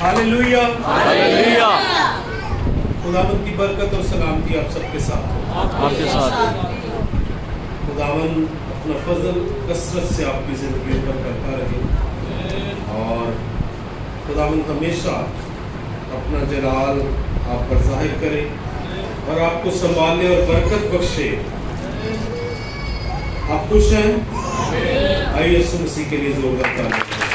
Hallelujah hallelujah. खुदावंद की बरकत और सलामती आप सबके साथ हो। आपके साथ। खुदावंद अपना फजल कसरत से आपकी जिंदगी पर करता रहे और खुदावंद हमेशा अपना जलाल आप पर जाहिर करे और आपको संभालने और बरकत बख्शे। आप खुश हैं? आइए यीशु मसीह के लिए जोरदार तालियां बजाएं।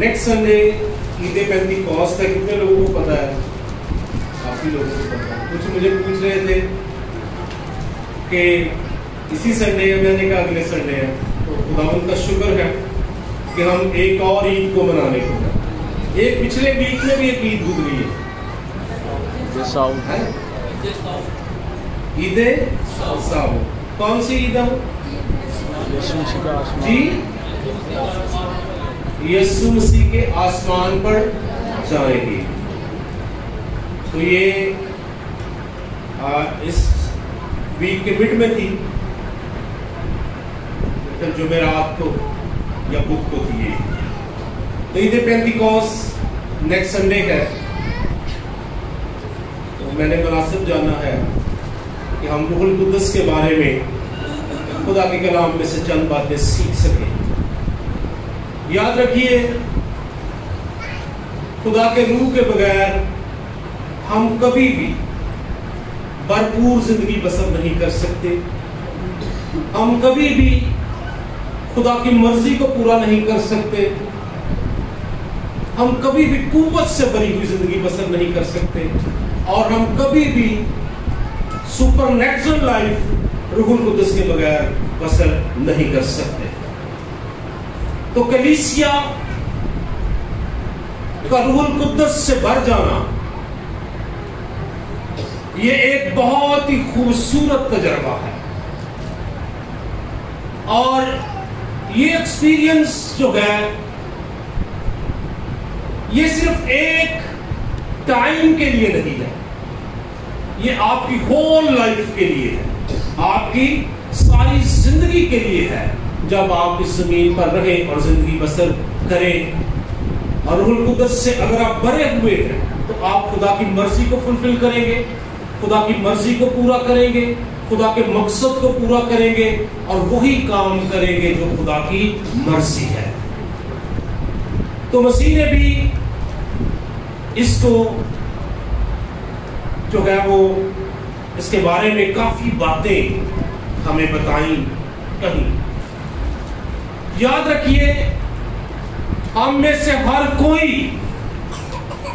नेक्स्ट संडे ईद पेंटिकॉस्ट है। कितने लोगों को पता है? काफी लोगों को पता है। कुछ मुझे पूछ रहे थे कि इसी संडे है, मैंने कहा अगले संडे है। तो खुदावंद का शुक्र है कि हम एक और ईद को मनाने को हैं। एक पिछले वीक में भी एक ईद गुजरी है, ईद साओ। कौन सी ईद है जी? यीशु मसीह के आसमान पर जाएगी। तो ये इस वीक के मिड में थी, जुमेरात को या बुध को थी ये। तो ईद पेंटिकॉस्ट नेक्स्ट संडे है। तो मैंने मुनासिब जाना है कि हम रूहुल कुद्दस के बारे में खुदा के कलाम में से चंद बातें सीख सकें। याद रखिए, खुदा के रूह के बगैर हम कभी भी भरपूर जिंदगी बसर नहीं कर सकते। हम कभी भी खुदा की मर्जी को पूरा नहीं कर सकते। हम कभी भी कुव्वत से भरी हुई जिंदगी बसर नहीं कर सकते और हम कभी भी सुपरनैचुरल लाइफ रूहुल कुद्दस के बगैर बसर नहीं कर सकते। तो कलीसिया का रूहुल कुद्दस से भर जाना ये एक बहुत ही खूबसूरत तजर्बा है और ये एक्सपीरियंस जो है ये सिर्फ एक टाइम के लिए नहीं है, ये आपकी होल लाइफ के लिए है, आपकी सारी जिंदगी के लिए है। जब आप इस जमीन पर रहें और जिंदगी बसर करें और रूहुल कुद्दस से अगर आप भरे हुए हैं तो आप खुदा की मर्जी को फुलफिल करेंगे, खुदा की मर्जी को पूरा करेंगे, खुदा के मकसद को पूरा करेंगे और वही काम करेंगे जो खुदा की मर्जी है। तो मसीह ने भी इसको जो है वो इसके बारे में काफी बातें हमें बताई, कहीं। याद रखिए, हम में से हर कोई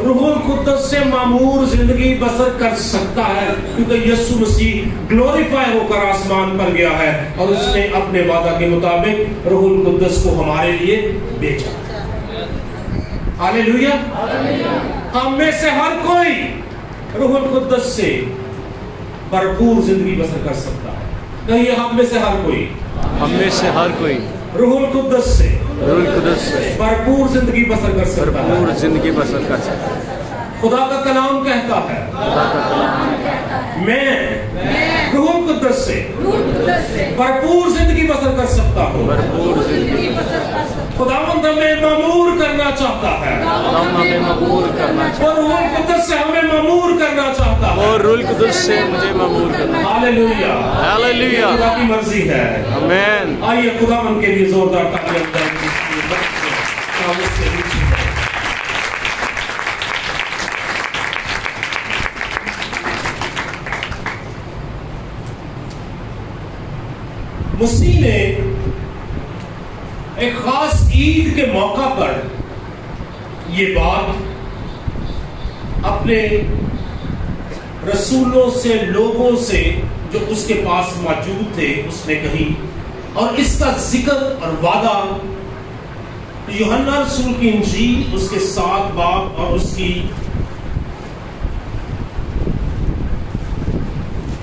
रूहुल कुद्दस से मामूर जिंदगी बसर कर सकता है क्योंकि यीशु मसीह ग्लोरीफाई होकर आसमान पर गया है और उसने अपने वादा के मुताबिक रूहुल कुद्दस को हमारे लिए भेजा। हालेलुया। हम में से हर कोई रूहुल कुद्दस से भरपूर जिंदगी बसर कर सकता है। कहिए, हम में से हर कोई, हम में से हर कोई रूहुल कुद्दस से भरपूर जिंदगी बसर कर सकता है। भरपूर जिंदगी बसर कर सकता है। खुदा का कलाम कहता है, मैं रूहुल कुद्दस से भरपूर जिंदगी बसर कर सकता हूँ। भरपूर जिंदगी खुदावंद हमें मामूर करना चाहता है, हमें मामूर करना चाहता और रूहुल कुद्दस से हमें मामूर करना चाहता है, और रूहुल कुद्दस से मुझे मामूर करना। हालेलुया। हालेलुया। खुदा की मर्जी है। आमीन। आइए खुदावंद के लिए जोरदार तालियां बजाएं। मसीह ने एक खास ईद के मौका पर ये बात अपने रसूलों से, लोगों से जो उसके पास मौजूद थे, उसने कही और इसका जिक्र और वादा यूहन्ना रसूल की इंजील उसके 7 बाब और उसकी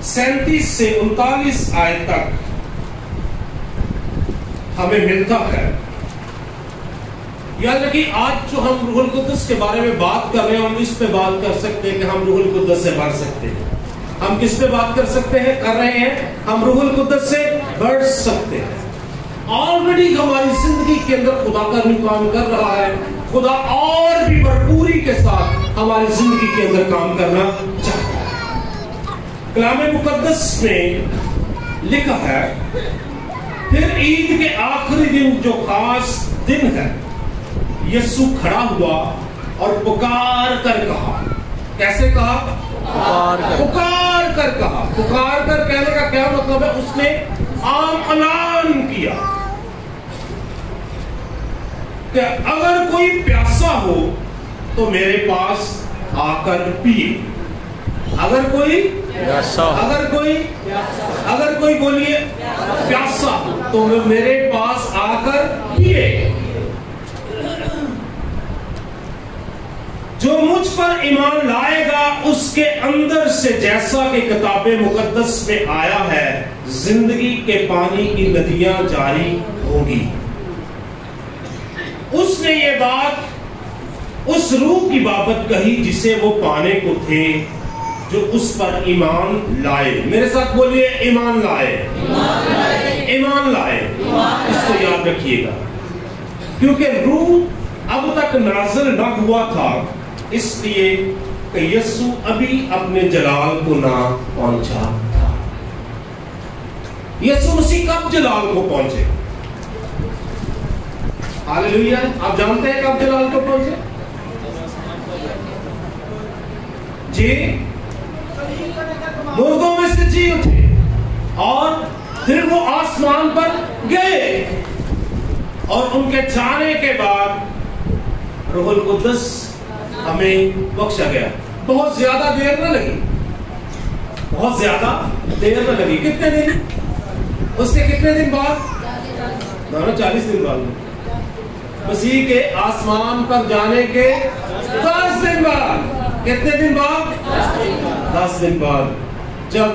37 से 39 आयत तक हमें मिलता है। याद रखिए, आज जो हम रूहुल कुद्दस के बारे में बात कर रहे हैं, हम इस पे बात कर सकते हैं कि हम रूहुल कुद्दस से बढ़ सकते हैं। हम किस पे बात कर सकते हैं, कर रहे हैं, हम रूहुल कुद्दस से बढ़ सकते हैं। ऑलरेडी हमारी जिंदगी के अंदर खुदा का भी काम कर रहा है। खुदा और भी भरपूरी के साथ हमारी जिंदगी के अंदर काम करना चाहता है। कलाम मुकद्दस में लिखा है, फिर ईद के आखिरी दिन जो खास दिन है, यीशु खड़ा हुआ और पुकार कर कहा। कैसे कहा? पुकार कर कहा। पुकार कर कहने का क्या मतलब है? उसने आम ऐलान किया कि अगर कोई प्यासा हो तो मेरे पास आकर पिए। अगर कोई बोलिए प्यासा तो मेरे पास आकर पिए। जो मुझ पर ईमान लाएगा उसके अंदर से, जैसा कि किताबे मुकद्दस में आया है, जिंदगी के पानी की नदियां जारी होगी। उसने ये बात उस रूह की बाबत कही जिसे वो पाने को थे, जो उस पर ईमान लाए। मेरे साथ बोलिए, ईमान लाए। ईमान लाए। इसको याद रखिएगा, क्योंकि रूह अब तक नाज़िल न हुआ था, इसलिए कि यीशु अभी अपने जलाल को ना पहुंचा था। यीशु मसीह कब जलाल को पहुंचे? हालेलुया। आप जानते हैं कब जलाल को पहुंचे? जी, मुर्दों में से जी उठे और फिर वो आसमान पर गए, और उनके जाने के बाद रूहुल कुद्दस हमें बख्शा गया। बहुत ज्यादा देर न लगी, बहुत ज्यादा देर न लगी। कितने दिन? उसके कितने दिन बाद? 40 दिन बाद। मसीह के आसमान पर जाने के 10 दिन बाद। कितने दिन बाद? 10 दिन बाद। जब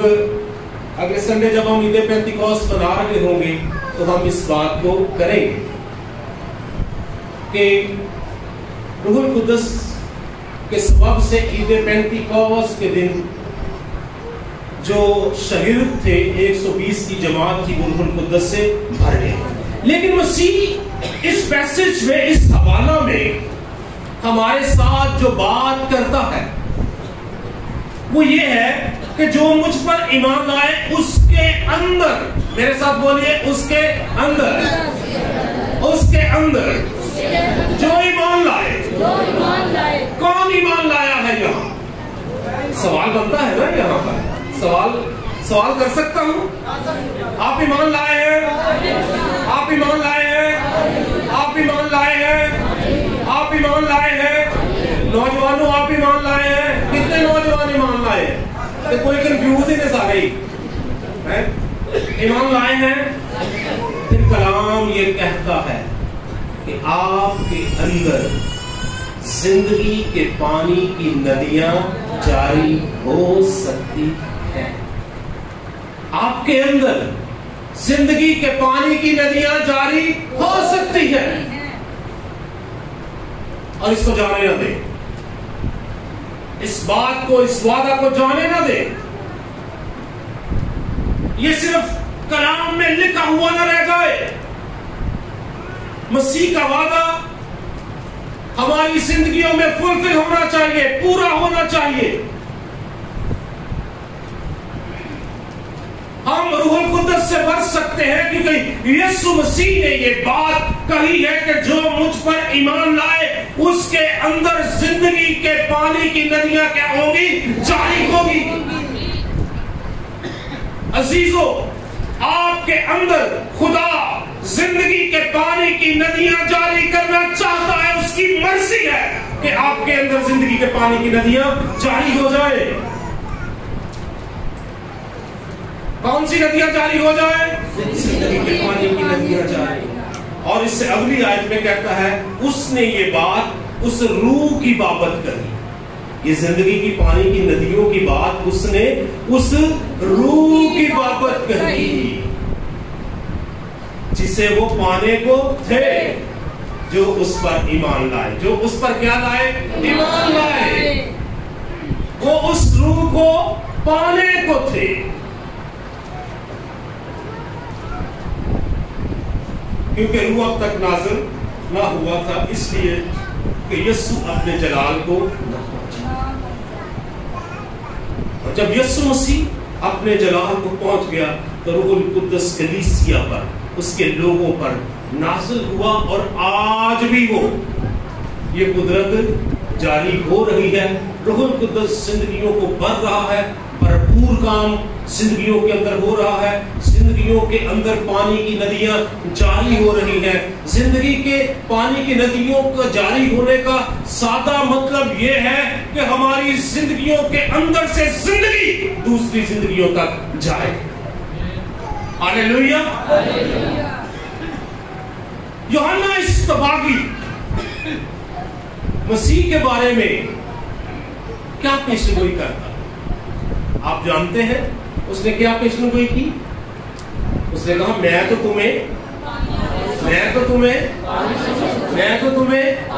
अगले संडे जब हम ईद पेंतिकोस्त मना रहे होंगे तो हम इस बात को करेंगे कि रूहुल कुद्दस के सबब से ईद पेंतिकोस्त के दिन जो शहीद थे 120 की जमात की, वो रूहुल कुद्दस से भर गए। लेकिन मसीह इस मैसेज में, इस हवाला में हमारे साथ जो बात करता है वो ये है कि जो मुझ पर ईमान लाए उसके अंदर, मेरे साथ बोलिए, उसके अंदर, उसके अंदर जो ईमान लाए। कौन ईमान लाया है? यहाँ सवाल बनता है ना, यहाँ पर सवाल कर सकता हूं। आप ईमान लाए हैं, आप ईमान लाए हैं, आप ईमान लाए हैं, आप ईमान लाए हैं। नौजवानों, आप ईमान लाए हैं। कितने नौजवान ईमान लाए हैं? तो कोई कंफ्यूजन आ गई है? ईमान लाए हैं। फिर कलाम ये कहता है कि आपके अंदर जिंदगी के पानी की नदियां जारी हो सकती है। आपके अंदर जिंदगी के पानी की नदियां जारी हो सकती है। और इसको जाने ना दे, इस बात को, इस वादा को जाने ना दे। ये सिर्फ कलाम में लिखा हुआ ना रह जाए। मसीह का वादा हमारी जिंदगियों में फुलफिल होना चाहिए, पूरा होना चाहिए। हम रूहुल कुद्दस से बच सकते हैं क्योंकि यीशु मसीह ने ये बात कही है कि जो मुझ पर ईमान लाए उसके अंदर जिंदगी के पानी की नदियां क्या होगी? जारी होगी। अजीजों, आपके अंदर खुदा जिंदगी के पानी की नदियां जारी करना चाहता है। उसकी मर्जी है कि आपके अंदर जिंदगी के पानी की नदियां जारी हो जाए। कौन सी नदियां जारी हो जाए? जिंदगी के पानी की नदियां जारी। और इससे अगली आयत में कहता है, उसने ये बात उस रूह की बाबत कही। ये जिंदगी की पानी की नदियों की बात उसने उस रूह की बाबत कही जिसे वो पाने को थे। جو اس پر ایمان لائے. جو اس پر کیا لائے؟ ایمان لائے. وہ اس روح کو پانے کو تھے. کیونکہ روح اب تک نازل نہ ہوا تھا، اس لیے کہ یسوع اپنے جلال کو نہ پہنچا. اور جب یسوع مسیح اپنے جلال کو پہنچ گیا تو روح القدس کلیسیا پر، اس کے لوگوں پر نازل ہوا. اور آج بھی وہ یہ قدرت جاری ہو رہی ہے. روح القدس زندگیوں کو بھر رہا ہے. بھرپور کام زندگیوں کے اندر ہو رہا ہے. زندگیوں کے اندر پانی کی ندیاں جاری ہو رہی ہیں. زندگی کے پانی کی ندیوں کا جاری ہونے کا سادہ مطلب یہ ہے کہ ہماری زندگیوں کے اندر سے زندگی دوسری زندگیوں تک جائے. ہاللیلویا. یوحنا استباغی مسیح کے بارے میں کیا پیشگوئی کرتا؟ آپ جانتے ہیں اس نے کیا پیشگوئی کی؟ اس نے کہا میں تو تمہیں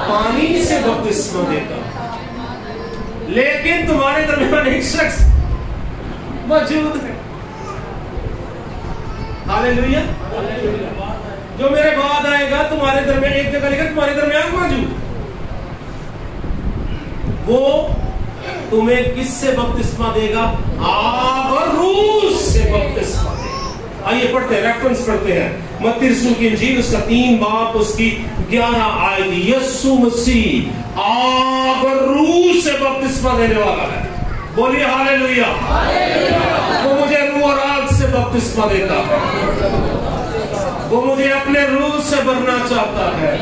پانی سے بپتسمہ دیتا ہوں، لیکن تمہارے درمیان ایک شخص موجود ہے، ہاللیلویا، جو میرے بعد آئے گا. تمہارے درمیان ایک جگہ لکھا تمہارے درمیان موجود. وہ تمہیں کس سے بپتسمہ دے گا؟ آب اور روح سے بپتسمہ دے گا. آئیے پڑھتے ہیں، ریفرنس پڑھتے ہیں. متی رسول کی انجیل اس کا 3 باب اس کی 11 آیت. یسوع مسیح آب اور روح سے بپتسمہ دینے والا ہے. بولیے ہاللیلویا. وہ مجھے روح اور آگ سے بپتسمہ دیتا ہے. وہ مجھے اپنے روح سے بھرنا چاہتا ہے.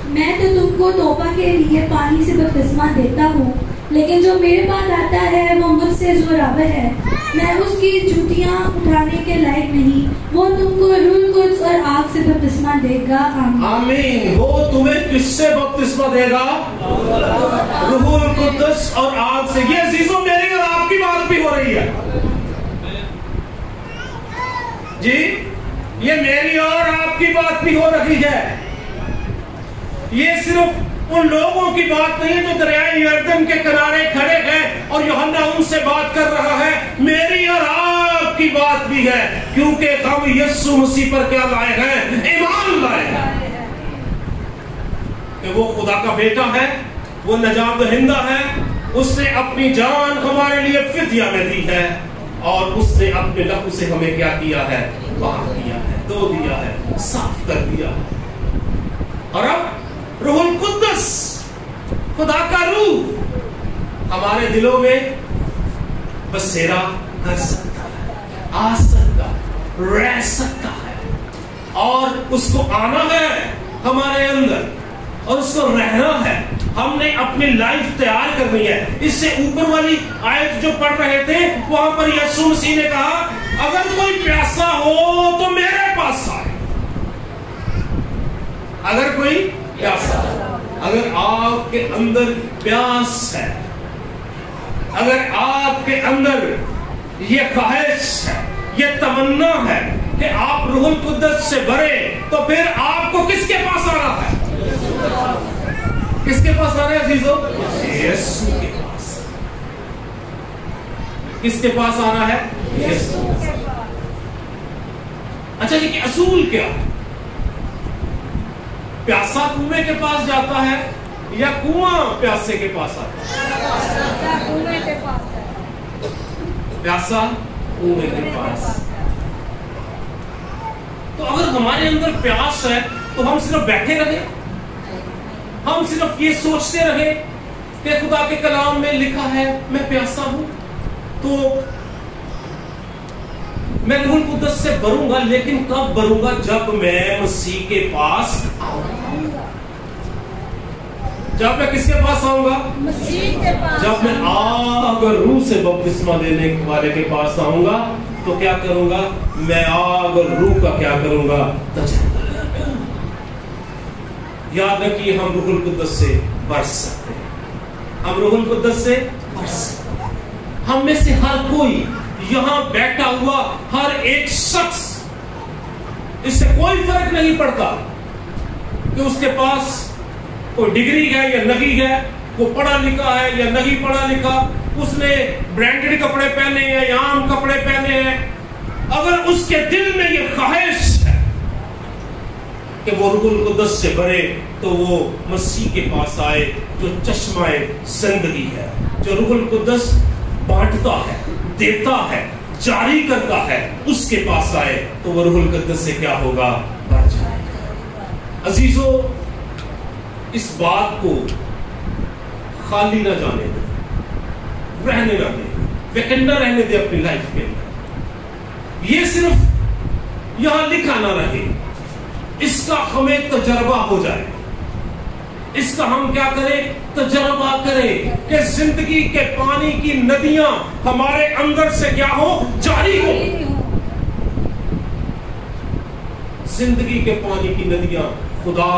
میں تو تم کو توبہ کے لیے پانی سے بپتسمہ دیتا ہوں، لیکن جو میرے بعد آتا ہے وہ مجھ سے زورآور ہے. میں اس کی جوتیاں اٹھانے کے لائق نہیں. وہ تم کو روح القدس اور آگ سے بپتسمہ دے گا. آمین. وہ تمہیں کس سے بپتسمہ دے گا؟ روح القدس اور آگ سے. یہ عزیزوں میری اور آپ کی بات بھی ہو رہی ہے جی. یہ میری اور آپ کی بات بھی ہو رہی ہے. یہ صرف ان لوگوں کی بات نہیں جو دریائے یردن کے کنارے کھڑے ہیں اور یوحنا ان سے بات کر رہا ہے. میری اور آپ کی بات بھی ہے، کیونکہ ہم یسوع مسیح پر کیا لائے ہیں؟ ایمان لائے ہیں کہ وہ خدا کا بیٹا ہے، وہ نجات دہندہ ہے. اس نے اپنی جان ہمارے لیے فدیہ میں دی ہے، اور اس نے اپنے لہو سے ہمیں کیا کیا ہے؟ پاک کیا ہے، دھو دیا ہے، صاف کر دیا ہے. اور اب روح القدس، خدا کا روح ہمارے دلوں میں بسیرا کر سکتا ہے، آ سکتا ہے، رہ سکتا ہے. اور اس کو آنا ہے ہمارے اندر اور اس کو رہنا ہے. ہم نے اپنی لائف تیار کرنی ہے. اس سے اوپر والی آیت جو پڑھ رہے تھے وہاں پر یسوع مسیح نے کہا اگر کوئی پیاسا ہو تو میرے پاس آئے. اگر کوئی پیاسا، اگر آپ کے اندر پیاس ہے، اگر آپ کے اندر یہ خواہش ہے، یہ تمنا ہے کہ آپ روح القدس سے بھرے، تو پھر آپ کو کس کے پاس آنا ہے؟ کس کے پاس آنا ہے عزیزو؟ یسوع کے پاس. کس کے پاس آنا ہے؟ یسوع. اچھا جی، کہ اصول کیا ہے؟ پیاسا کنویں کے پاس جاتا ہے یا کنواں پیاسے کے پاس آتا ہے؟ پیاسا کنویں کے پاس. تو اگر ہمارے اندر پیاس ہے تو ہم صرف بیٹھے رہے، ہم صرف یہ سوچتے رہے کہ خدا کے کلام میں لکھا ہے میں پیاسا ہوں تو میں روح القدس سے بھروں گا. لیکن کب بھروں گا؟ جب میں مسیح کے پاس آؤں گا. جب میں کس کے پاس آؤں گا؟ مسیح کے پاس. جب میں آگ اور روح سے بپتسمہ دینے والے کے پاس آؤں گا تو کیا کروں گا؟ میں آگ اور روح کا کیا کروں گا؟ یاد رکھیے ہم روح القدس سے برس سکتے ہیں. ہم روح القدس سے برس سکتے ہیں. ہم میں سے ہر کوئی یہاں بیٹھا ہوا ہر ایک شخص اس سے کوئی فرق نہیں پڑتا کہ اس کے پاس کوئی ڈگری ہے یا نہیں ہے، وہ پڑھا لکھا ہے یا نہیں پڑھا لکھا، اس نے برانڈڈ کپڑے پہنے ہیں یا عام کپڑے پہنے ہیں، اگر اس کے دل میں یہ خواہش ہے کہ وہ روح القدس سے بھرے تو وہ مسیح کے پاس آئے جو چشمہ زندگی ہے، جو روح القدس بانٹتا ہے، دیتا ہے، جاری کرتا ہے، اس کے پاس آئے تو وہ روح القدس سے کیا ہوگا؟ بڑھ جائے گا۔ عزیزو، اس بات کو خالی نہ جانے دے، رہنے نہ دے، ویکنڈ نہ رہنے دے اپنی لائف کے اندر۔ یہ صرف یہاں لکھا نہ رہے، اس کا ہمیں تجربہ ہو جائے، اس کا ہم کیا کریں؟ تجربہ کریں کہ زندگی کے پانی کی ندیاں ہمارے اندر سے کیا ہو؟ جاری ہو۔ زندگی کے پانی کی ندیاں خدا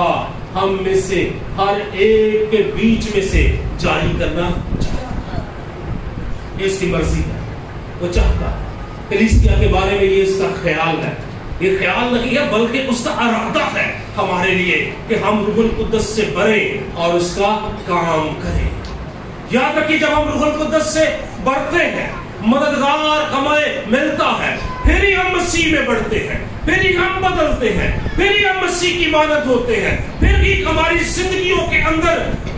ہم میں سے ہر ایک کے بیچ میں سے جاری کرنا چاہتا ہے، یہ اس کی مرضی ہے، وہ چاہتا ہے۔ کلیسیا کے بارے میں یہ اس کا خیال ہے، یہ خیال نہیں ہے بلکہ اس کا ارادہ ہے ہمارے لیے کہ ہم روح القدس سے بھریں اور اس کا کام کریں۔ یاد رکھیے، جب ہم روح القدس سے بڑھتے ہیں، مددگار ہمیں ملتا ہے، پھر ہی ہم مسیح میں بڑھتے ہیں، پھر ہی ہم بدلتے ہیں، پھر ہی ہم مسیح کی مانند ہوتے ہیں، پھر ہی ہماری زندگیوں کے اندر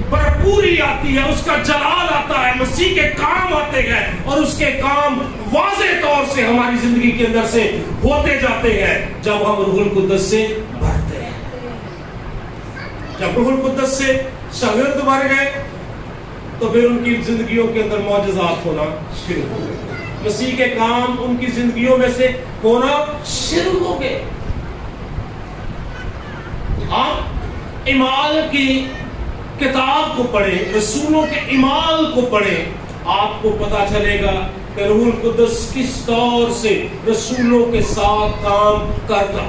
بھرپوری آتی ہے، اس کا جلال آتا ہے، مسیح کے کام آتے ہیں اور اس کے کام واضح طور سے ہماری زندگی کے اندر سے ہوتے جاتے ہیں جب ہم روح القدس سے بڑھتے ہیں۔ جب روح القدس سے شاگرد بڑھ گئے تو پھر ان کی زندگیوں کے اندر معجزات ہونا شروع ہو گئے، مسیح کے کام ان کی زندگیوں میں سے ہونا شروع ہو گئے۔ آپ اعمال کی کتاب کو پڑھیں، رسولوں کے اعمال کو پڑھیں، آپ کو پتا چلے گا کہ روح القدس کس طور سے رسولوں کے ساتھ کام کرتا تھا،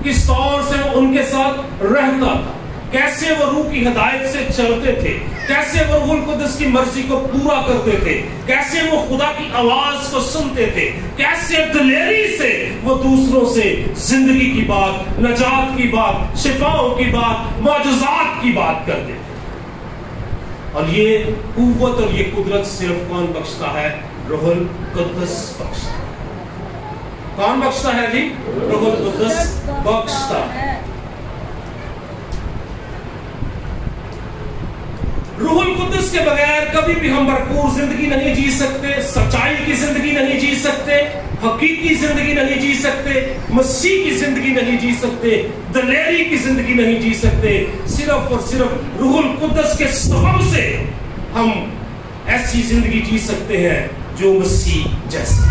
کس طور سے وہ ان کے ساتھ رہتا تھا، کیسے وہ روح کی ہدایت سے چلتے تھے، کیسے وہ روح القدس کی مرضی کو پورا کرتے تھے، کیسے وہ خدا کی آواز کو سنتے تھے، کیسے دلیری سے وہ دوسروں سے زندگی کی بات، نجات کی بات، شفاؤں کی بات، معجزات کی بات کرتے تھے۔ اور یہ قوت اور یہ قدرت صرف کون بخشتا ہے؟ روح القدس بخشتا ہے۔ کون بخشتا ہے جی؟ روح القدس بخشتا ہے۔ روح القدس کے بغیر کبھی بھی ہم بھرپور زندگی نہیں جی سکتے، سچائی کی زندگی نہیں جی سکتے، حقیقی زندگی نہیں جی سکتے، مسیح کی زندگی نہیں جی سکتے، دلیری کی زندگی نہیں جی سکتے۔ صرف اور صرف روح القدس کے سبب سے ہم ایسی زندگی جی سکتے ہیں جو مسیح جیسی۔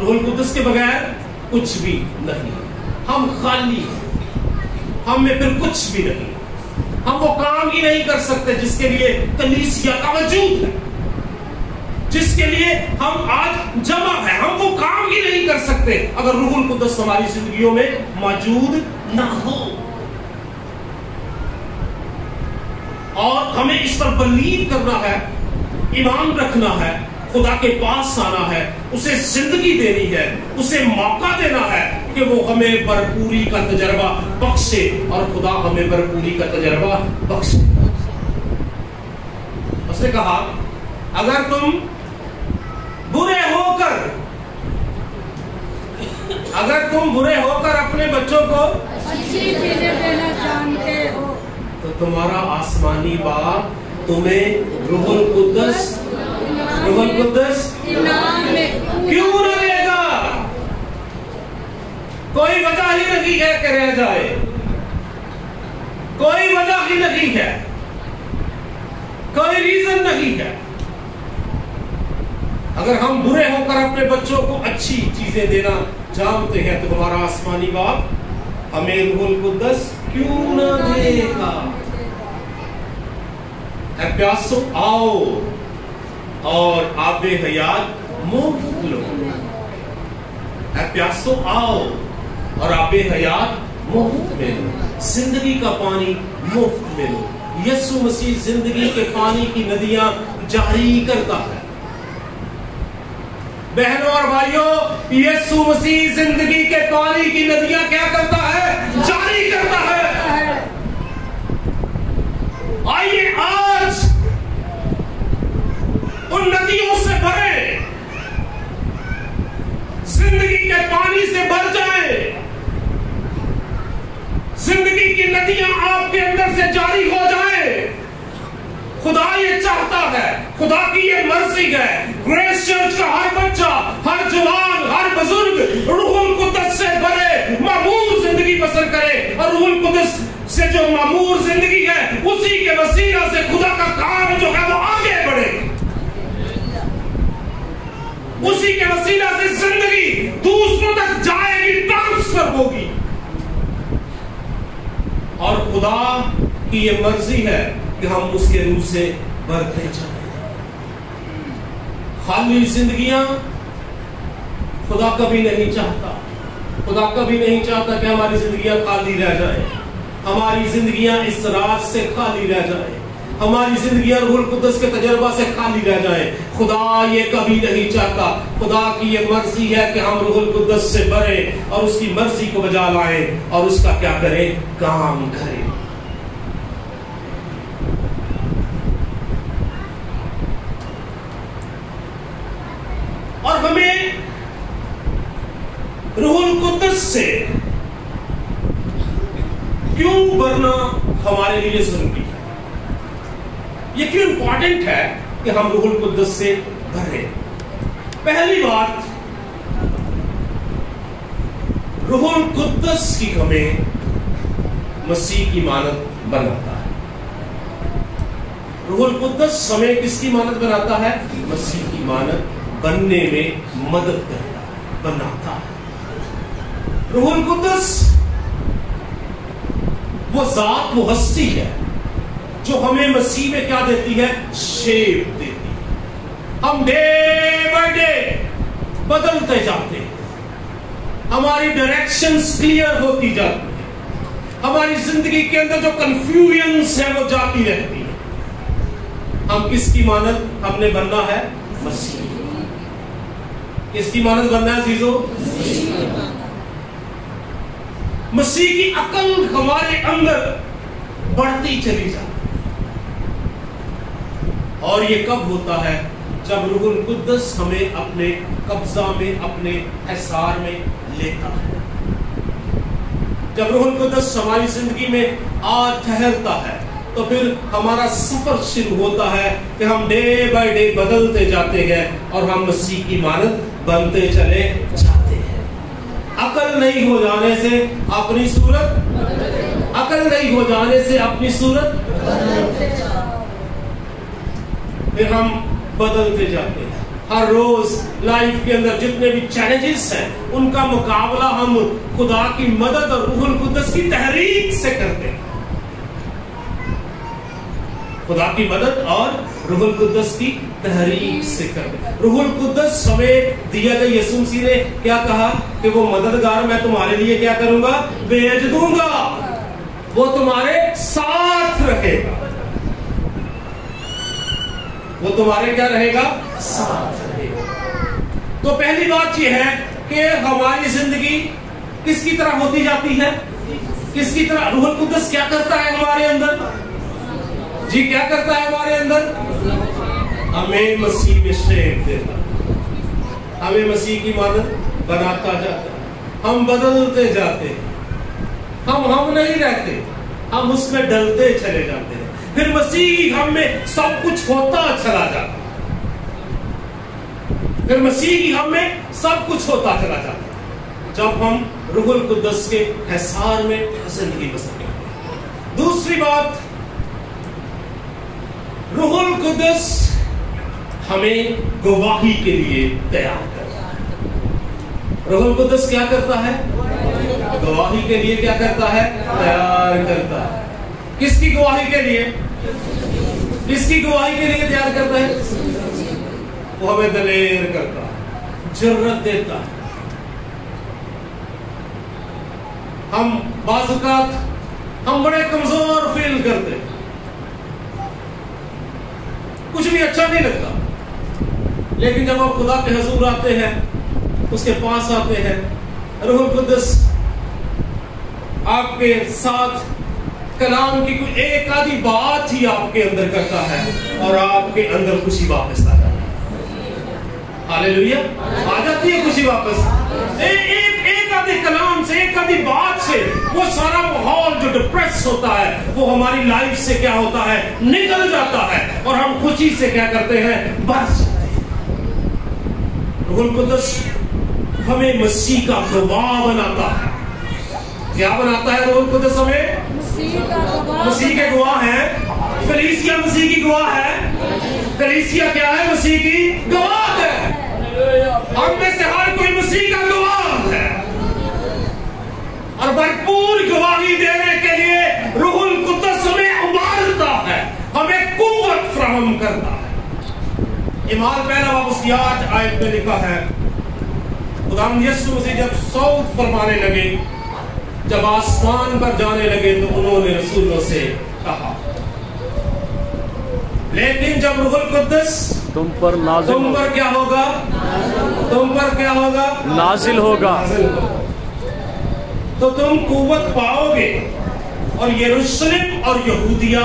روح القدس کے بغیر کچھ بھی نہیں، ہم خالی ہیں، ہم میں پھر کچھ بھی نہیں، ہم وہ کام ہی نہیں کر سکتے جس کے لیے کلیسیا کا وجود ہے، جس کے لیے ہم آج جمع ہیں، ہم وہ کام ہی نہیں کر سکتے اگر روح القدس ہماری زندگیوں میں موجود نہ ہو۔ اور ہمیں اس پر بلیو کرنا ہے، ایمان رکھنا ہے، خدا کے پاس آنا ہے، اسے زندگی دینی ہے، اسے موقع دینا ہے کہ وہ ہمیں بھرپوری کا تجربہ بخشے، اور خدا ہمیں بھرپوری کا تجربہ بخشے۔ اس نے کہا اگر تم برے ہو کر اپنے بچوں کو اچھی چیزیں دینا جانتے ہو تو تمہارا آسمانی باپ تمہیں روح القدس کیوں نہ دے گا؟ کوئی وجہ ہی نہیں ہے کہ رہ جائے، کوئی وجہ ہی نہیں ہے، کوئی ریزن نہیں ہے۔ اگر ہم برے ہو کر اپنے بچوں کو اچھی چیزیں دینا جانتے ہیں تو ہمارا آسمانی باپ ہمیں روح القدس کیوں نہ دے گا؟ اے پیاسو آؤ اور آب حیات مفت لو، اے پیاسو آؤ اور آب حیات مفت میں لو، زندگی کا پانی مفت میں لو۔ یسوع مسیح زندگی کے پانی کی ندیاں جاری کرتا ہے، بہنوں اور بھائیوں، یسوع مسیح زندگی کے پانی کی ندیاں کیا کرتا ہے؟ جاری کرتا ہے۔ آئیے آج ان ندیوں سے بھرے، زندگی کے پانی سے بھر جائیں، زندگی کی ندیاں آپ کے اندر سے جاری ہو جائیں۔ خدا یہ چاہتا ہے، خدا کی یہ مرضی ہے، گریس چرچ کا ہر بچہ، ہر جوان، ہر بزرگ روح القدس سے بھرے معمور زندگی بسر کرے، اور روح القدس سے جو معمور زندگی ہے اسی کے وسیلہ سے خدا کا کام جو ہے وہ آگے بڑھے، اسی کے وسیلہ سے زندگی دوسروں تک جائے گی، ٹرانسفر ہوگی۔ اور خدا کی یہ مرضی ہے کہ ہم اس کے روح سے بھرتے جائیں۔ خالی زندگیاں خدا کبھی نہیں چاہتا، خدا کبھی نہیں چاہتا کہ ہماری زندگیاں خالی رہ جائیں، ہماری زندگیاں اس راز سے خالی رہ جائیں، ہماری زندگیاں روح القدس کے تجربہ سے خالی رہ جائیں۔ خدا یہ کبھی نہیں چاہتا۔ خدا کی یہ مرضی ہے کہ ہم روح القدس سے بھریں اور اس کی مرضی کو بجا لائیں اور اس کا کیا کریں؟ کام کریں۔ اور ہمیں روح القدس سے کیوں بھرنا ہمارے لیے ضروری ہے؟ یہ کیوں امپورٹنٹ ہے کہ ہم روح القدس سے بھریں؟ پہلی بات، روح القدس کی ہمیں مسیح کی مانند بناتا ہے۔ روح القدس ہمیں کس کی مانند بناتا ہے؟ مسیح کی مانند بننے میں مدد کرتا ہے، بناتا ہے۔ روح القدس وہ ذات، وہ ہستی ہے جو ہمیں مسیح میں کیا دیتی ہے؟ شیپ دیتی ہے۔ ہم ڈے بائی ڈے بدلتے جاتے ہیں، ہماری ڈائریکشنز کلیئر ہوتی جاتی ہیں، ہماری زندگی کے اندر جو کنفیوژنز ہے وہ جاتی رہتی ہے۔ ہم کس کی مانند ہم نے بننا ہے؟ مسیح۔ کس کی مانند بننا ہے عزیزو؟ مسیح کی عقل ہمارے اندر بڑھتی چلی جاتی، اور یہ کب ہوتا ہے؟ جب روح القدس ہمیں اپنے قبضہ میں، اپنے احسار میں لیتا ہے۔ جب روح القدس ہماری زندگی میں آ ٹھہرتا ہے تو پھر ہمارا سفر شروع ہوتا ہے کہ ہم ڈے بائی ڈے بدلتے جاتے ہیں اور ہم مسیح کی مانند بنتے چلے جاتے ہیں۔ عقل نہیں ہو جانے سے اپنی صورت، عقل نہیں ہو جانے سے اپنی صورت، پھر ہم بدلتے جاتے ہیں۔ ہر روز لائف کے اندر جتنے بھی چیلنجز ہیں ان کا مقابلہ ہم خدا کی مدد اور روح القدس کی تحریک سے کرتے ہیں۔ خدا کی مدد اور روح القدس کی تحریک سے کرتے ہیں۔ روح القدس ہمیں دیا گیا، یسوع مسیح نے کیا کہا کہ وہ مددگار میں تمہارے لیے کیا کروں گا؟ بھیج دوں گا، وہ تمہارے ساتھ رہے گا، وہ تمہارے کیا رہے گا؟ ساتھ رہے گا۔ تو پہلی بات یہ ہے کہ ہماری زندگی کس کی طرح ہوتی جاتی ہے؟ کس کی طرح؟ روح القدس کیا کرتا ہے ہمارے اندر؟ جی کیا کرتا ہے ہمارے اندر؟ ہمیں مسیح میں شیپ دیتا ہے، ہمیں مسیح کی مانند بناتا جاتا ہے، ہم بدلتے جاتے ہیں، ہم نہیں رہتے، ہم اس میں ڈلتے چلے جاتے ہیں، پھر مسیح ہم میں سب کچھ ہوتا چلا جاتا ہے، پھر مسیح کی ہم میں سب کچھ ہوتا چلا جاتا ہے جب ہم روح القدس کے احسار میں زندگی بسر کرتے ہیں۔ دوسری بات، روح القدس ہمیں گواہی کے لیے تیار کرتا ہے۔ روح القدس کیا کرتا ہے؟ گواہی کے لیے کیا کرتا ہے؟ تیار کرتا ہے۔ کس کی گواہی کے لیے؟ کس کی گواہی کے لیے تیار کرتا ہے؟ وہ ہمیں دلیر کرتا ہے، جرأت دیتا ہے۔ ہم بعض اوقات ہم بڑے کمزور فیل کرتے ہیں، کچھ بھی اچھا نہیں لگتا، लेकिन जब आप खुदा के हुजूर आते हैं, उसके पास आते हैं, रूह कुद्दस आपके साथ कलाम की कोई एक आधी बात ही आपके अंदर करता है और आपके अंदर खुशी वापस आ जाती है। हालेलुया, आ जाती है खुशी वापस। एक आधे कलाम से, एक आधी बात से वो सारा माहौल जो डिप्रेस होता है वो हमारी लाइफ से क्या होता है, निकल जाता है और हम खुशी से क्या करते हैं, बरस जाते हैं। रूहुल कुद्दस हमें मसीह का गवाह बनाता है। क्या बनाता है रूहुल कुद्दस हमें? मसीह के गवाह हैं। कलीसिया मसीह की गवाह है। कलीसिया क्या है? मसीह की गवाह है। हम में से हर कोई मसीह का गवाह है और भरपूर गवाही देने के लिए रूहुल कुद्दस हमें उबारता है, हमें कुव्वत फराहम करता है। इमाल पहला बाब उसकी 8 आयत में लिखा है, खुदावंद यीशु मसीह जब सऊद फरमाने लगे, जब आसमान पर जाने लगे तो उन्होंने रसूलों से कहा, लेकिन जब रूहुल कुद्दस तुम पर क्या होगा? तुम पर क्या होगा? नाजिल होगा, तो तुम कुव्वत पाओगे और यरूशलेम और यहूदिया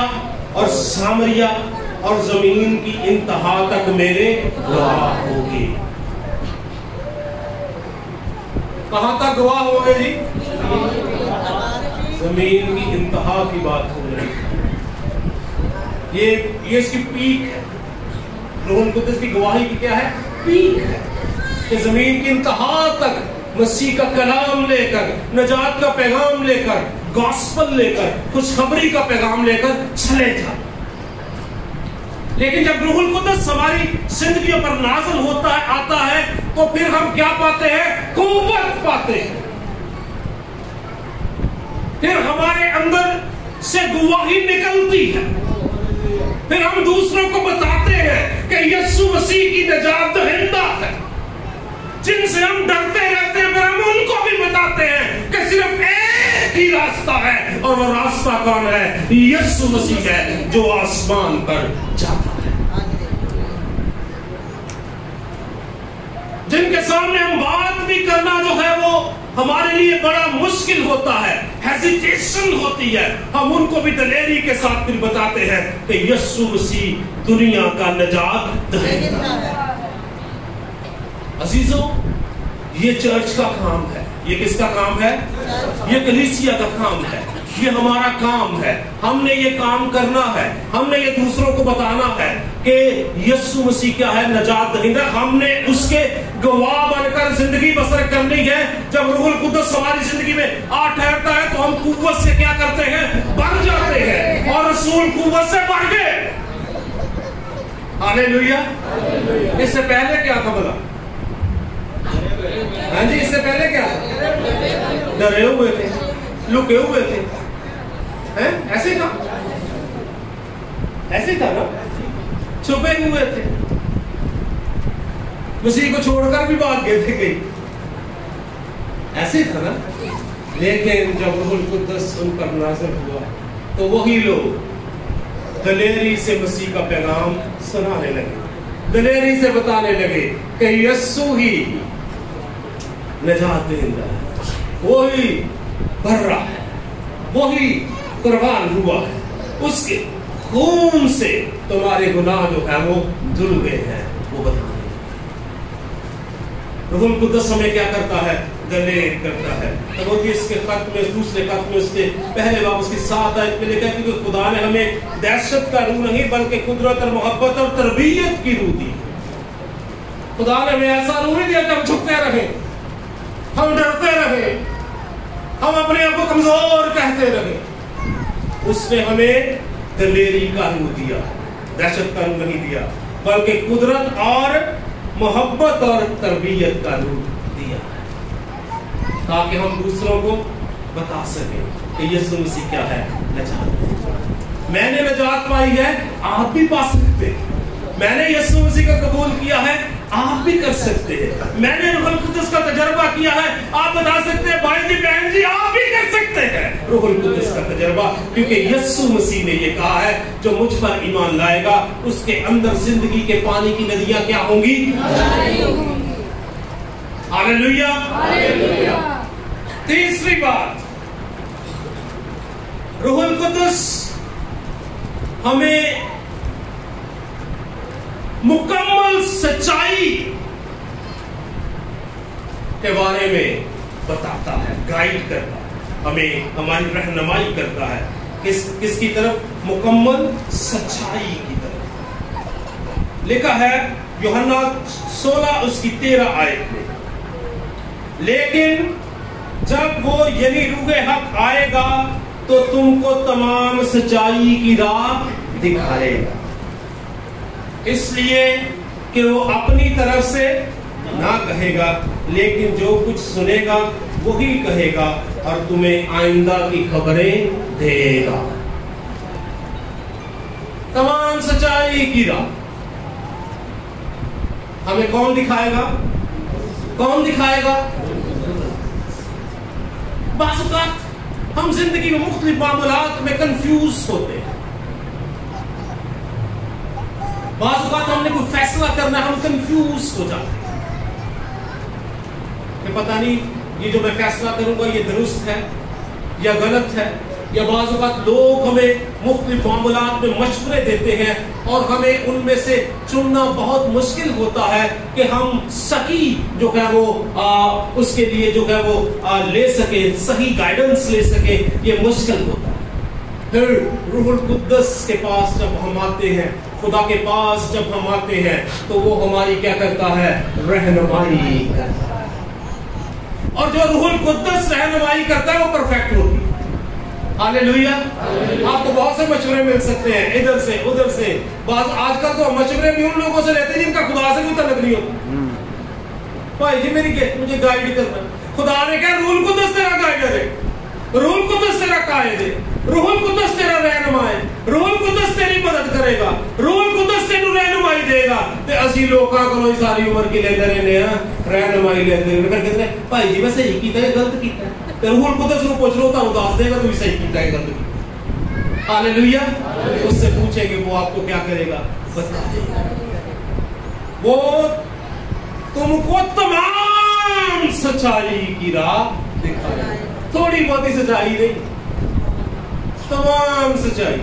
और सामरिया और जमीन की इंतहा तक मेरे गवाह होगे। कहां तक गवाह होगे जी? जमीन की इंतहा की बात हो रही है। ये इसकी पीक है। रूहुल कुद्दस की गवाही की क्या है? पीक है कि जमीन की इंतहा तक मसीह का कलाम लेकर, नजात का पैगाम लेकर, गॉस्पल लेकर, खुशखबरी का पैगाम लेकर चले जा। लेकिन जब रूहुल कुद्दस हमारी जिंदगियों पर नाज़िल होता है, आता है, तो फिर हम क्या पाते हैं? कुव्वत पाते हैं। फिर हमारे अंदर से गवाही निकलती है। फिर हम दूसरों को बताते हैं कि यीशु मसीह की नजात दहिंदा है। जिनसे हम डरते रहते हैं, फिर हम उनको भी बताते हैं कि सिर्फ एक ही रास्ता है और वो रास्ता कौन है? यीशु मसीह है जो आसमान पर जाता है। जिनके सामने हम बात भी करना जो है वो हमारे लिए बड़ा मुश्किल होता है, हेजिटेशन होती है, हम उनको भी दलेरी के साथ फिर बताते हैं कि यीशु मसीह दुनिया का नजात दहिंदा है। अजीजों, ये चर्च का काम है। ये किसका काम है? ये कलीसिया का काम है। ये हमारा काम है। हमने ये काम करना है। हमने ये दूसरों को बताना है कि यीशु मसीह क्या है? नजात दहिंदा। हमने उसके गवाह बनकर जिंदगी बसर करनी है। जब रूहुल कुद्दस हमारी जिंदगी में आ ठहरता है तो हम कुव्वत से क्या करते हैं? बढ़ जाते हैं और रसूल कुव्वत से बढ़ गए। हालेलुया। इससे पहले क्या था भला? हाँ जी, इससे पहले क्या था? डरे हुए थे, लुके हुए थे, हैं? ऐसे था, ऐसे था ना, छुपे हुए थे, मसीह को छोड़कर भी भाग गए थे कहीं, ऐसे था ना। लेकिन जब रूहुल कुद्दस उन पर नाज़िल हुआ तो वही लोग दलेरी से मसीह का पैगाम सुनाने लगे, दलेरी से बताने लगे कि यीशु ही नजात दहिंदा है, वही भर्रा है, वही कुर्बान हुआ है, उसके खून से तुम्हारे गुनाह जो है वो धुल गए हैं, वो बताने। रूहुल कुद्दस हमें क्या करता है? दलेर करता है। तब वो इसके खत में, दूसरे खत में उसके पहले बाब उसकी 7 आयत में लिखा है कि खुदा ने हमें दहशत का रूह नहीं बल्कि कुदरत और मोहब्बत और तरबियत की रूह दी। खुदा ने हमें ऐसा रूह नहीं दिया कि हम झुकते रहे, हम डरते रहे, हम अपने आप को कमजोर कहते रहे। उसने हमें दलेरी का रूह दिया, दहशत का रूह नहीं दिया, बल्कि कुदरत और मोहब्बत और तरबियत का रूह दिया, ताकि हम दूसरों को बता सकें कि यीशु मसीह क्या है? नजात। मैंने नजात पाई है, आप भी पा सकते हैं। मैंने यीशु मसीह का कबूल किया है, आप भी कर सकते हैं। मैंने रूहुल कुद्दस का तजर्बा किया है, आप बता सकते हैं। भाई जी, बहन जी, आप भी कर सकते हैं। रूहुल कुद्दस का तजर्बा, क्योंकि यीशु मसीह ने ये कहा है जो मुझ पर ईमान लाएगा उसके अंदर जिंदगी के पानी की नदियां क्या होंगी? हालेलुया। तीसरी बात, रूहुल कुद्दस हमें मुकम्मल सच्चाई के बारे में बताता है, गाइड करता है, हमें हमारी रहनुमाई करता है। किसकी तरफ? मुकम्मल सच्चाई की तरफ। लिखा है यूहन्ना 16 उसकी 13 आयत में, लेकिन जब वो यानी रूहे हक आएगा तो तुमको तमाम सच्चाई की राह दिखाएगा, इसलिए कि वो अपनी तरफ से ना कहेगा, लेकिन जो कुछ सुनेगा वही कहेगा और तुम्हें आइंदा की खबरें देगा। तमाम सच्चाई की राह हमें कौन दिखाएगा? कौन दिखाएगा? बाज़ हम जिंदगी में मुख्तलिफ मामलात में कंफ्यूज होते हैं। बाज़ हमने कोई फैसला करना है, हम कंफ्यूज हो जाते हैं कि पता नहीं ये जो मैं फैसला करूंगा ये दुरुस्त है या गलत है, या बाज़ लोग हमें मुख्तलिफ मामलात में मशवरे देते हैं और हमें उनमें से चुनना बहुत मुश्किल होता है कि हम सही जो है वो उसके लिए जो है वो ले सके, सही गाइडेंस ले सके, ये मुश्किल होता है। फिर रूहुल कुद्दस के पास जब हम आते हैं, खुदा के पास जब हम आते हैं, तो वो हमारी क्या करता है? रहनुमाई करता है। और जो रूहुल कुद्दस रहनुमाई करता है वो परफेक्ट होती है। हालेलुया। आपको बहुत से मशवरे मिल सकते हैं, इधर से उधर से। आजकल तो मशवरे भी उन लोगों से लेते हैं जिनका खुदा से भी तलब नहीं होता। भाई जी मुझे गाइड करना, खुदा ने कहा रूहुल कुद्दस तेरा गाइडर है, रूहुल कुद्दस तेरा कायद है, रूहुल कुद्दस तेरा रहनुमा है, रूहुल कुद्दस तेरी मदद करेगा, रूहुल कुद्दस तेनू रहनुमाई देगा। ते असी लोकां कोलों सारी उम्र की लेते रहने हैं, रहनुमाई लेते रहने, फिर कहते हैं भाई जी मैं सही कीता है गलत कीता है। ते रूहुल कुद्दस को पूछ लो तो दस देगा तू सही कीता है गलत कीता। हालेलुया। उससे पूछेंगे वो आपको क्या करेगा? बताएगा। वो तुमको तमाम सच्चाई की राह दिखाएगा। थोड़ी बहुत ही सच्चाई नहीं, तमाम सच्चाई,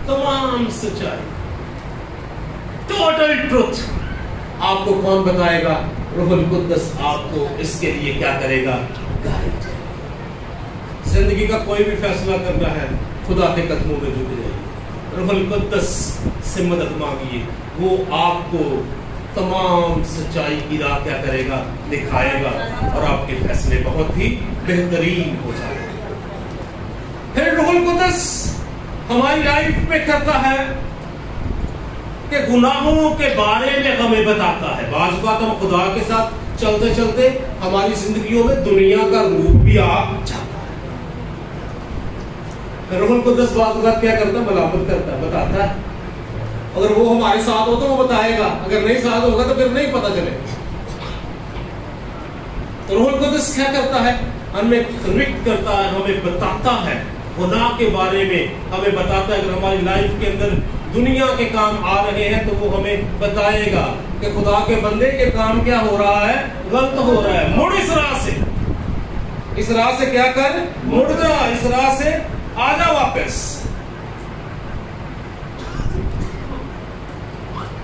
तमाम सच्चाई, टोटल ट्रुथ आपको कौन बताएगा? रूहुल कुद्दस आपको इसके लिए क्या करेगा? गाइड। जिंदगी का कोई भी फैसला करना है, खुदा के कदमों में झुक जाइए, रूहुल कुद्दस से मदद मांगिए, वो आपको तमाम सच्चाई की राह क्या करेगा? दिखाएगा और आपके फैसले बहुत ही बेहतरीन हो जाएंगे। फिर रूहुल कुद्दस हमारी लाइफ में करता है कि गुनाहों के बारे में हमें बताता है। बाज़ बात हम खुदा के साथ चलते चलते हमारी जिंदगियों में दुनिया का रूप भी आ जाता है। रूहुल कुद्दस बाज़ बात क्या करता है? मलामत करता है, बताता है। अगर वो हमारे साथ हो तो वो बताएगा, अगर नहीं साथ होगा तो फिर नहीं पता चलेगा। तो रूहुल कुद्दस क्या करता है? हमें कन्विक्ट करता है, हमें बताता है गुनाह के बारे में, हमें बताता है। अगर हमारी लाइफ के अंदर दुनिया के काम आ रहे हैं तो वो हमें बताएगा कि खुदा के बंदे के काम क्या हो रहा है? गलत हो रहा है, मुड़ इस राह से, इस राह से क्या कर? मुड़ जा, इस राह से आ जा वापस।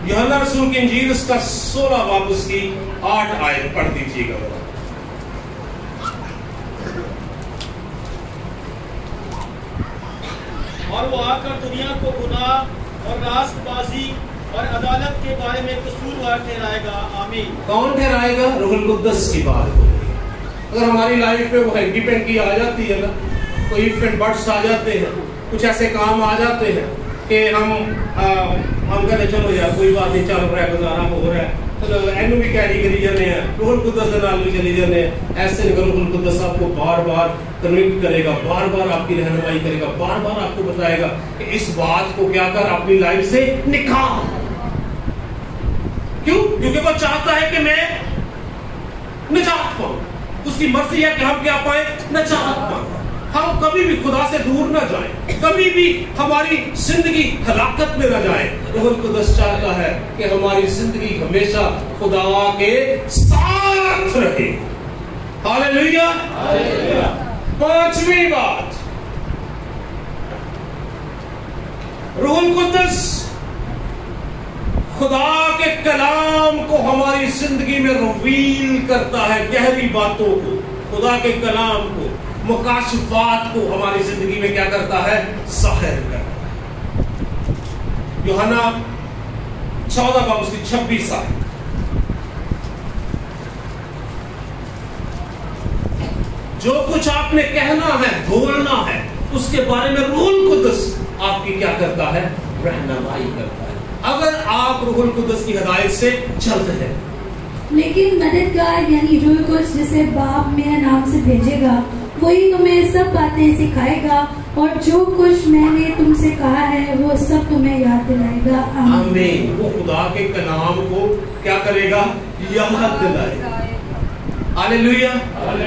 यूहन्ना रसूल की इंजील उसका 16 बाब उसकी 8 आयत पढ़ दीजिएगा। और वो आकर दुनिया को गुनाह और रास्तबाजी और अदालत के बारे में कसूरवार ठहराएगा। आमीन। कौन ठहराएगा? रूहुल कुद्दस की बात हो रही है। अगर हमारी लाइफ में वो हैंकी पेंकी आ जाती है ना, कोई इफ एंड बट्स आ जाते हैं, कुछ ऐसे काम आ जाते हैं कि हम कहते चलो यार कोई बात नहीं, चल रहा है, गुजारा हो रहा है, चलो एनू भी कैरी करी जाने हैं, रूहुल कुद्दस के नाल भी चली जाने हैं। ऐसे नहीं, रूहुल कुद्दस आपको बार बार कन्विक्ट करेगा, बार बार आपकी रहनुमाई करेगा, बार बार आपको बताएगा कि इस बात को क्या कर अपनी लाइफ से निकाल। क्यों? क्योंकि वो चाहता है कि मैं निजात पाऊं, उसकी मर्जी है कि हम क्या पाए? निजात पाएं। हम कभी भी खुदा से दूर ना जाएं, कभी भी हमारी जिंदगी हलाकत में ना जाए। रूहुल कुद्दस चाहता है कि हमारी जिंदगी हमेशा खुदा के साथ रहे। हालेलुया। पांचवी बात, रूहुल कुद्दस खुदा के कलाम को हमारी जिंदगी में रिवील करता है, गहरी बातों को, खुदा के कलाम को, मुकाशफात को हमारी जिंदगी में क्या करता है, ज़ाहिर करता है। यूहन्ना 14 बाब उसकी 26 आयत, जो कुछ आपने कहना है, बोलना है, उसके बारे में रूहुल कुद्दस आपकी क्या करता है, रहनुमाई करता है, अगर आप रूहुल कुद्दस की हिदायत से चलते हैं। लेकिन मददगार यानी रूह कुद्दस जिसे बाप मेरे नाम से भेजेगा, वही तुम्हें सब बातें सिखाएगा और जो कुछ मैंने तुमसे कहा है वो सब तुम्हें याद दिलाएगा। आमीन। वो खुदा के कलाम को क्या करेगा, याद दिलाएगा। हालेलुया।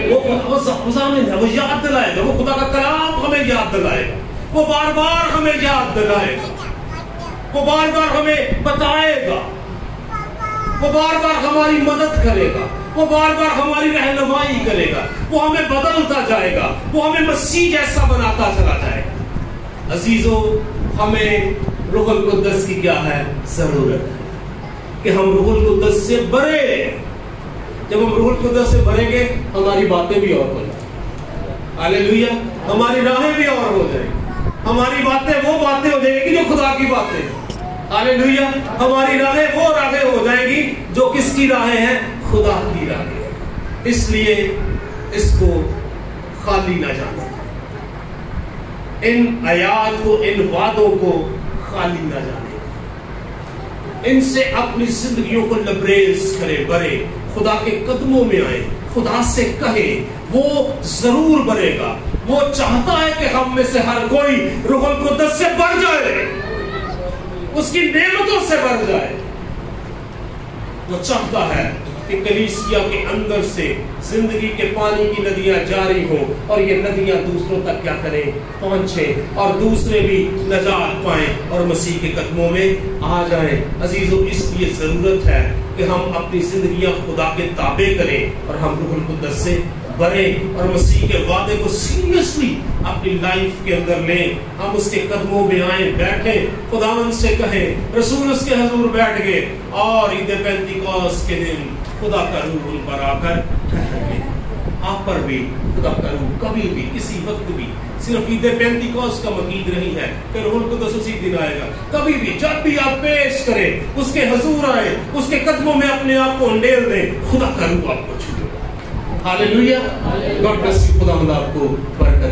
वो ज़ामिन है, वो याद दिलाएगा, वो खुदा का कलाम हमें याद दिलाएगा, वो बार बार हमें याद दिलाएगा, वो बार बार हमें बताएगा, वो बार बार हमारी मदद करेगा, वो बार बार हमारी रहनुमाई करेगा, वो हमें बदलता जाएगा, वो हमें मसीह जैसा बनाता चला जाएगा। अजीजों, हमें रूहुल कुद्दस की क्या है, जरूरत है कि हम रूहुल कुद्दस से भरे। जब हम रूहुल कुद्दस से भरेंगे, हमारी बातें भी और हो जाएंगी। हालेलुया। हमारी राहें भी और हो जाएंगी, हमारी बातें वो बातें हो जाएंगी जो खुदा की बातें हैं। हालेलुया। हमारी राहें वो राहें हो जाएंगी जो किसकी राहें हैं, खुदा की राहें। इसलिए इसको खाली ना जाने, इन आयात को, इन वादों को खाली ना जाने, इनसे अपनी जिंदगियों को लबरेज करे, भरे, खुदा के कदमों में आए, खुदा से कहे, वो जरूर बनेगा। वो चाहता है कि हम में से हर कोई रूहुल कुद्दस से भर जाए, उसकी नेमतों से भर जाए। वो चाहता है कि कलीसिया के अंदर से जिंदगी के पानी की नदियां जारी हो और ये नदियां दूसरों तक क्या करें, पहुंचे, और दूसरे भी नजात पाएं और मसीह के कदमों में आ जाएं। अजीजों, इसलिए जरूरत है कि हम अपनी जिंदगियां खुदा के ताबे करें और हम रूहुल कुद्दस से भरें और मसीह के वादे को सीरियसली अपनी लाइफ के अंदर लें। हम उसके कदमों में आए, बैठे, खुदावंद से कहें। रसूल उसके हुजूर बैठ गए और ईद पेंतिकोस्त के दिन खुदा का रूह उन पर आकर ठहर गया। आप पर भी खुदा का रूह कभी भी, किसी वक्त भी, सिर्फ ईद पेंतिकोस्त का मकीद नहीं है कि रूहुल कुद्दस उसी दिन आएगा। कभी भी, जब भी आप पेश करें, उसके हुजूर आए, उसके कदमों में अपने आप को अंडेल दें, खुदा का रूह आपको छू लेगा। हालेलुया। God bless you. खुदावंद आपको बरकत